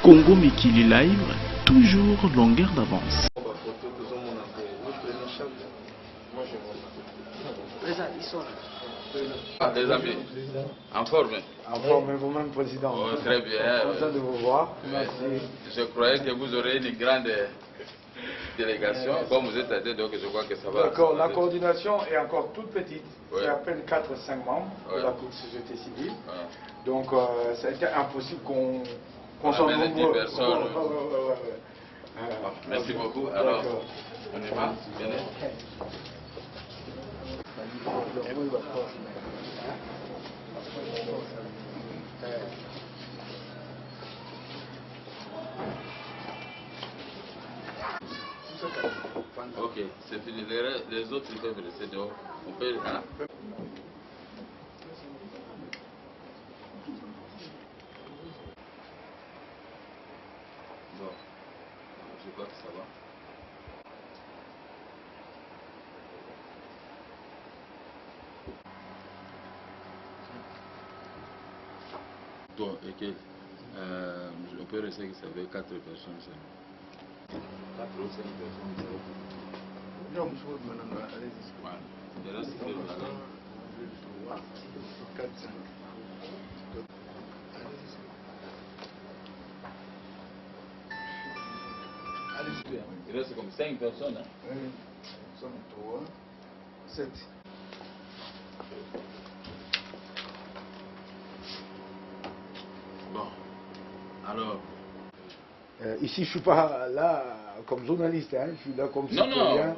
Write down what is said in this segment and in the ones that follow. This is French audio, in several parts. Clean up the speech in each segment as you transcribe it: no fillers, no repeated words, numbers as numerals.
Congo Mikili Live, toujours longueur d'avance. Des amis, en forme. En forme vous-même, Président. Oh, très bien. Content de vous voir. Merci. Je croyais que vous aurez une grande délégation. Comme vous êtes aidé, donc je crois que ça va. D'accord, la coordination est encore toute petite. Oui. C'est à peine 4-5 membres Oui. de la société civile. Ouais. Donc, ça a été impossible qu'on s'en amène 10 personnes. Merci Ok. beaucoup. Alors, D'accord. on y va. Venez. Ok, c'est fini. Les autres, ils peuvent rester dehors. On peut. Hein? Bon, je crois que ça va. Bon, ok. On peut rester que ça fait 4 personnes seulement. 4 ou 5 personnes. Non, monsieur, maintenant, allez-y. Voilà. Et là, c'est le 4-5. Il reste comme 5 personnes. Hein? Oui, nous sommes 3, 7. Bon, alors. Ici, je ne suis pas là comme journaliste, hein. Je suis là comme Non, citoyen. non,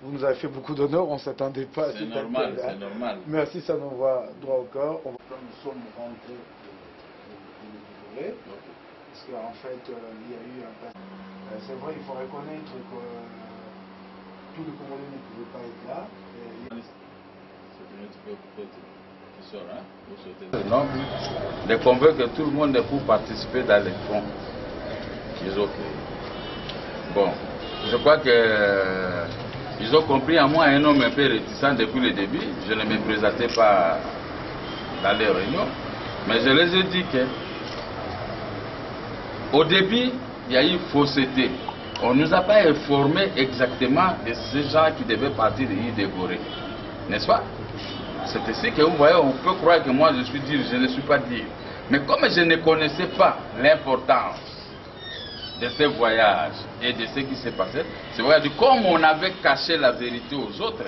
Vous nous avez fait beaucoup d'honneur, on ne s'attendait pas à c'est cette normal, accueil, hein. c'est normal. Merci, ça nous va droit au corps. Quand nous sommes rentrés de Gorée, parce qu'en fait, il y a eu un... c'est vrai, il faut reconnaître que tous les Congolais ne pouvaient pas être là. Non, de convaincre tout le monde pour participer dans les fonds qu'ils ont créés. Bon, je crois que ils ont compris à moi un homme un peu réticent depuis le début. Je ne me présentais pas dans les réunions, mais je les ai dit que au début, il y a eu fausseté. On ne nous a pas informé exactement de ces gens qui devaient partir de l'île de Gorée, n'est-ce pas? C'est ici que vous voyez, on peut croire que moi je suis dire, je ne suis pas dire. Mais comme je ne connaissais pas l'importance de ce voyage et de ce qui s'est passé, c'est vrai, comme on avait caché la vérité aux autres,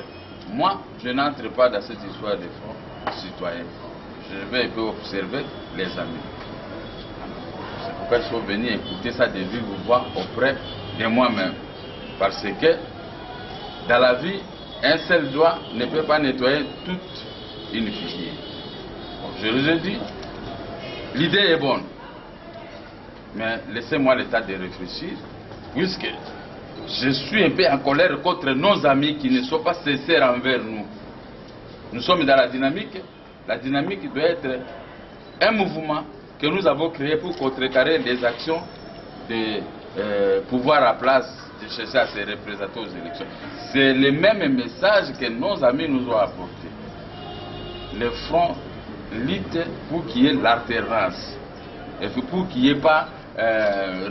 moi je n'entre pas dans cette histoire de fonds citoyens. Je vais un peu observer les amis. C'est pourquoi je suis venu écouter ça de vive voix auprès de moi-même. Parce que dans la vie, un seul doigt ne peut pas nettoyer toute une figure. Bon, je vous ai dit, l'idée est bonne. Mais laissez-moi le temps de réfléchir, puisque je suis un peu en colère contre nos amis qui ne sont pas sincères envers nous. Nous sommes dans la dynamique. La dynamique doit être un mouvement que nous avons créé pour contrecarrer les actions de pouvoir à place de chercher à se représenter aux élections. C'est le même message que nos amis nous ont apporté. Le front lutte pour qu'il y ait l'alternance et pour qu'il n'y ait pas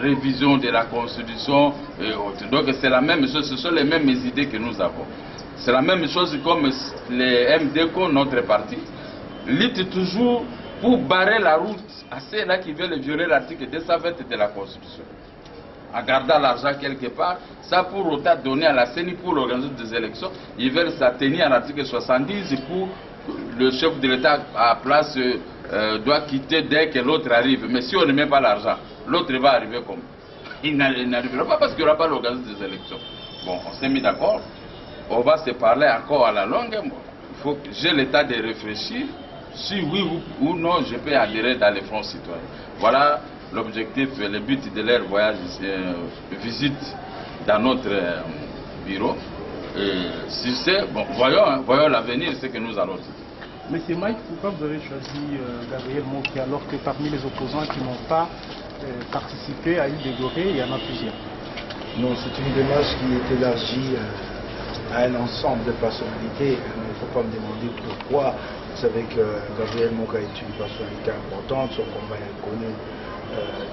révision de la constitution et autres. Donc c'est la même chose, ce sont les mêmes idées que nous avons. C'est la même chose comme les MDCO, notre parti, lutte toujours pour barrer la route à ceux-là qui veulent violer l'article 220 de la constitution. En gardant l'argent quelque part, ça pour autant donner à la CENI pour organiser des élections, ils veulent s'atteindre à l'article 70 pour le chef de l'État à place doit quitter dès que l'autre arrive. Mais si on ne met pas l'argent, l'autre va arriver comme. Il n'arrivera pas parce qu'il n'y aura pas l'organisation des élections. Bon, on s'est mis d'accord. On va se parler encore à la longue. Il faut que j'ai le temps de réfléchir. Si oui ou non, je peux adhérer dans les fonds citoyens. Voilà l'objectif, le but de leur voyage, visite dans notre bureau. Et si c'est, bon, voyons l'avenir, ce que nous allons dire. Monsieur Mike, pourquoi vous avez choisi Gabriel Moki alors que parmi les opposants qui n'ont pas participé à l'île de Gorée, il y en a plusieurs? Non, c'est une démarche qui est élargie à un ensemble de personnalités. Il ne faut pas me demander pourquoi. Vous savez que Gabriel Moka est une personnalité importante, son combat est connu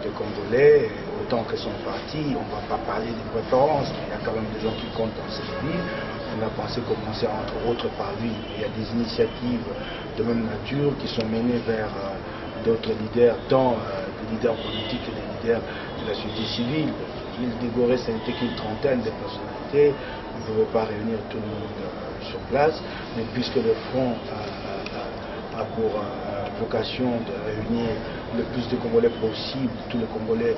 de Congolais, autant que son parti. On ne va pas parler des préférences, mais il y a quand même des gens qui comptent dans cette ville. On a pensé commencer entre autres par lui. Il y a des initiatives de même nature qui sont menées vers d'autres leaders, tant des leaders politiques que des leaders de la société civile. L'île de Gorée, ce n'était qu'une trentaine de personnalités. On ne pouvait pas réunir tout le monde sur place, mais puisque le Front a pour vocation de réunir le plus de Congolais possible, tous les Congolais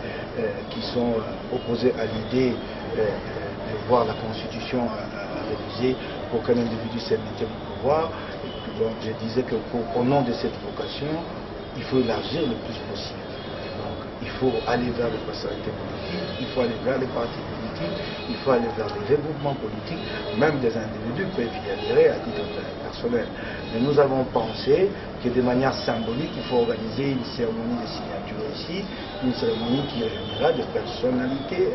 qui sont opposés à l'idée de voir la Constitution révisée pour qu'un individu se mette au pouvoir. Donc je disais qu'au nom de cette vocation, il faut élargir le plus possible. Donc il faut aller vers les personnalités politiques, il faut aller vers les partis politiques, il faut aller vers les regroupements politiques, même des individus peuvent y adhérer à titre personnel. Mais nous avons pensé que de manière symbolique, il faut organiser une cérémonie de signature ici, une cérémonie qui réunira des personnalités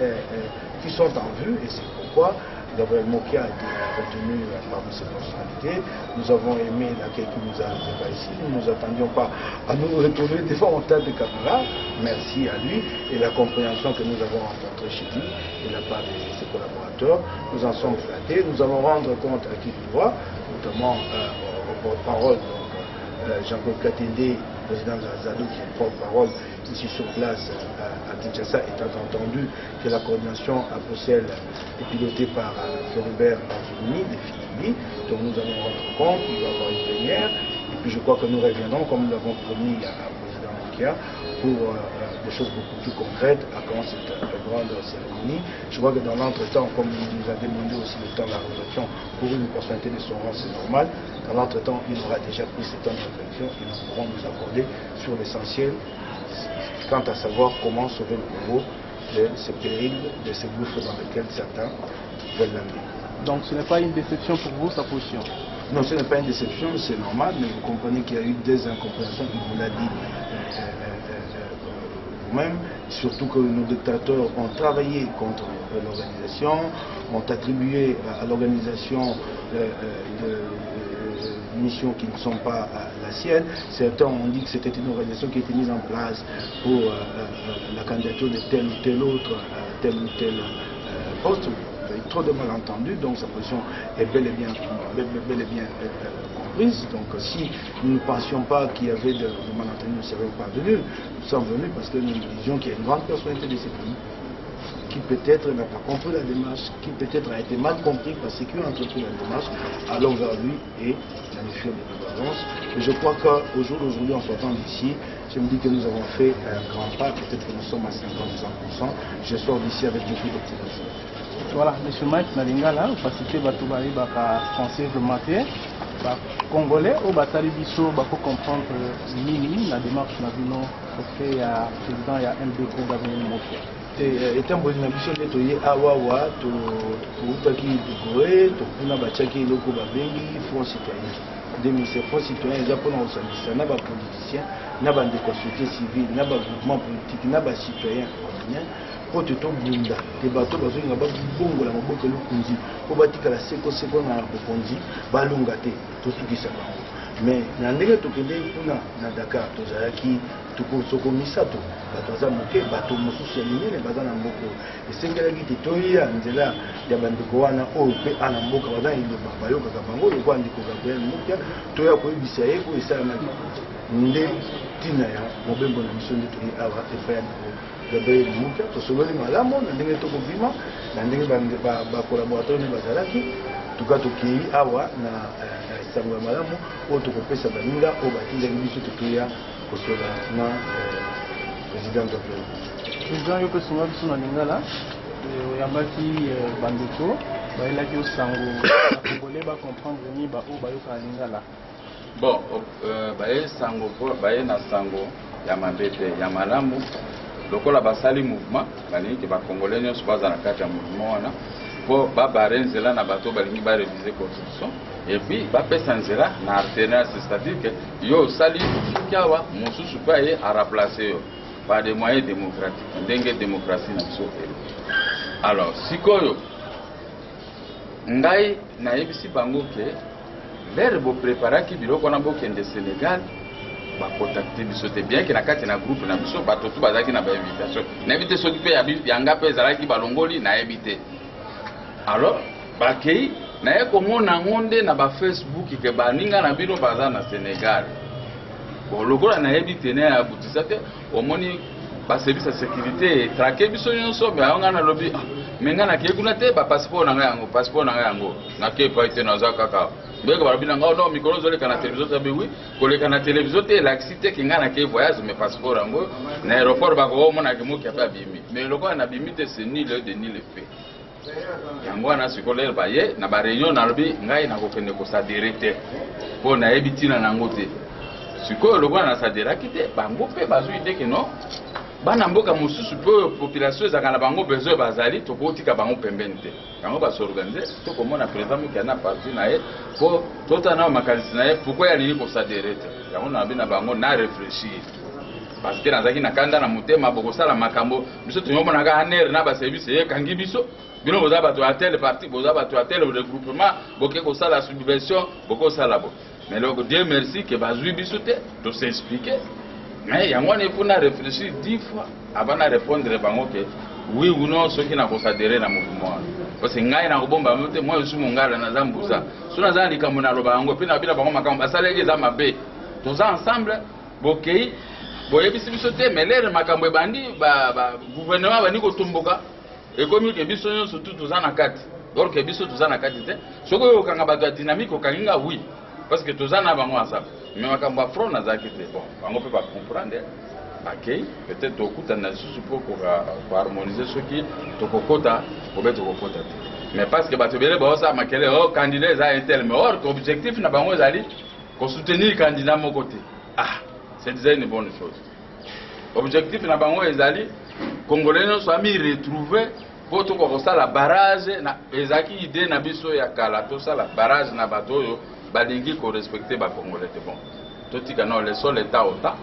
qui sont en vue, et c'est pourquoi Gabriel Mokia a été retenu parmi ces personnalités. Nous avons aimé l'accueil qui nous a fait ici. Nous ne nous attendions pas à nous retrouver devant un tas de caméras. Merci à lui et la compréhension que nous avons rencontrée chez lui de la part de ses collaborateurs. Nous en sommes flattés. Nous allons rendre compte à qui de droit, notamment au porte-parole, Jean-Claude Katende, président de la ZADO, qui est porte-parole ici sur place à Kinshasa, étant entendu que la coordination à Bruxelles est pilotée par Floribert Anzulini de Philippe. Donc nous allons rendre compte, il va y avoir une plénière, et puis je crois que nous reviendrons, comme nous l'avons promis à président Mokia, pour des choses beaucoup plus concrètes avant cette grande cérémonie. Je crois que dans l'entretemps, comme il nous a demandé aussi le temps de la réflexion pour une personnalité de son rang, c'est normal. Dans l'entretemps, il aura déjà pris ce temps de réflexion et nous pourrons nous accorder sur l'essentiel quant à savoir comment sauver le Congo de ce péril, de ce gouffre dans lequel certains veulent l'amener. Donc ce n'est pas une déception pour vous, sa position? Non, ce n'est pas une déception, c'est normal, mais vous comprenez qu'il y a eu des incompréhensions, il vous l'a dit vous-même, surtout que nos dictateurs ont travaillé contre l'organisation, ont attribué à l'organisation missions qui ne sont pas la sienne. Certains ont dit que c'était une organisation qui a été mise en place pour la candidature de tel ou tel autre, tel ou tel poste. Il y a eu trop de malentendus, donc sa position est bel et bien comprise. Donc si nous ne pensions pas qu'il y avait de malentendus, nous ne serions pas venus. Nous sommes venus parce que nous disions qu'il y a une grande personnalité de ces pays qui peut-être n'a pas compris la démarche, qui peut-être a été mal compris par ceux qui ont entrepris la démarche, allons vers lui et planifier les prévalences. Et je crois qu'au jour d'aujourd'hui, en sortant d'ici, je me dis que nous avons fait un grand pas, peut-être que nous sommes à 50-100%. Je sors d'ici avec beaucoup d'optimisme. Voilà, M. Mike Nalingala, vous citez Batoubaï Baka sensiblement Congolais, au Batali Bisso, Bako comprendre Nini, la démarche n'a vu non, fait il y a président, il y a un deux pour Gabriel Mokia. Etant donné que nous avons fait awawa, toutaki décoré, tokuna bachaki loko babengi fonds citoyen. 2007 fonds citoyen eza pour nous servir na ba politiciens, na ba de société civile, na ba groupement politique, na ba citoyen ordinaire. Po to bunda, te bato bazo nga ba bongo la maboko lukunzi, po batika la seko na bokonzi, balunga te, to sukisa bango. Mais na ndenge tokende kuna na Dakar tozalaki tukosoko misato bato aza moke bato mosusu ya minene baza na mboka esengelaki te toya nzela ya bandeko wana oyo mpe ana mboka baza iloba bayokaka bango lokwa ndeko Gabriel Mokia toya koyebisa ye po esalamaki nde ntina ya mobembo na biso nde toyi awa epai ya Gabriel Mokia tosololi malamu na ndenge tokobima na ndenge bakolaborateur ne bazalaki tuka tokei awa na sango ya malamu oyo tokopesa baninga oyo batindaki biso totoya kosola na président Gabriel. Président yo pesunga biso na lingala oyambaki bandeko bayelaki osango bakongole bacomprendre ni baoyo bayoka na lingala. Bon, baye sango po baye na sango ya mabe te ya malamu lokola basali mouvement balingi bakongole nyonso baza na kati ya mouvement wana po babare nzela na bato balingi bareviser constitution et puis bapesa nzela na alternance, c'est-à-dire que yo osali kiawa mosusu pe aye a remplacer yo par des moyens démocratiques ndenge démocratie na biso ele. Alors sikoyo ngai nayebisi bango ke lere bopreparaki biloko wana bokende Sénégal bacontacte biso te bien ke na kati na groupe na biso bato tu bazalaki na bainvitation nayebi te soki mpe yanga mpe ezalaki balongoli nayebi te. Alors bakei naye komona yango nde na bafacebook ke baninga na bino baza na Sénégal. Bon lokola nayebi te ne abutisa te omoni baservice ya sécurité etrake biso nyonso me ayo nga nalobi me nga nakei kuna te bapasseport na ngai yango passeport na ngai yango nakei epai te naza kaka mbeka balobi na ngai no mikolo ozoleka na télévision tabe wi koleka na télévision te elakisi te ke ngai nakei voyage me passeport yango na aéroport bakokomonaki moki ape abimi me lokola nabimi te c'est ni le de ni le fait. Yango wana sikoyo baye na baréunion nalobi ngai nakokende kosadere te mpo nayebi ntina nango te. Sikoyo lokola nasaderaki te bango mpe bazwi te ke no bana mboka mosusu mpe population ezalaka na bango besoin bazali tokotika bango pembeni te. Yango basorganize tokomona président moki ana parti na ye mpo totana makanisi na ye pourkui ya nini kosadere te. Yango nalobi na bango na réfléchir parce que nazalaki na kanda na motema bokosala makambo biso toyomonaka anere na baservice ekangi biso bino boza bato ya tele parti boza bato ya tele regroupement boke kosala subvention bokosala bo. Mais donc Dieu merci que bazui biso te to s'expliquer. Mais yango wana il faut na réfléchir 10 fois avant de répondre bango que oui ou non ceux qui na considéré na mouvement. Parce que ngai na kobomba mote moi je suis mongala na zambuza. So na zali likambo na loba yango pe na bila bango makambo basaleki za mabe. Toza ensemble bokei boyebisi biso te mais lere makambo ebandi ba gouvernement bani kotumbuka ekomi ke biso nyonso tout toza na kati. Or que biso toza na kati te. Soko yo kanga bato ya dynamique okanginga oui. Parce que tous en avons ensemble. Mais quand on va front, on a quitté. Bon, on peut pas comprendre. Ok, peut-être au coup, on a juste pour harmoniser ce qui est au quota, pour mettre au quota. Mais parce que tu veux ça, ma quel candidat est tel, mais or l'objectif n'a pas moi d'aller qu'on soutenir le candidat de mon côté. Ah, c'est déjà une bonne chose. L'objectif n'a pas moi d'aller Congolais ne soient mis retrouvés pour tout comme ça la barrage, les acquis idées na biso ya kala tout ça la barrage na bateau. Balingi ko respecter ba Congolais te bon. Tout tika non le sol état au temps.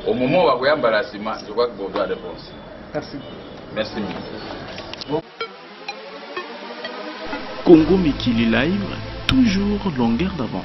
Au moment où on va la ciment, je crois que vous avez réponse. Merci. Merci. Congo Mikili Live, toujours longueur d'avance.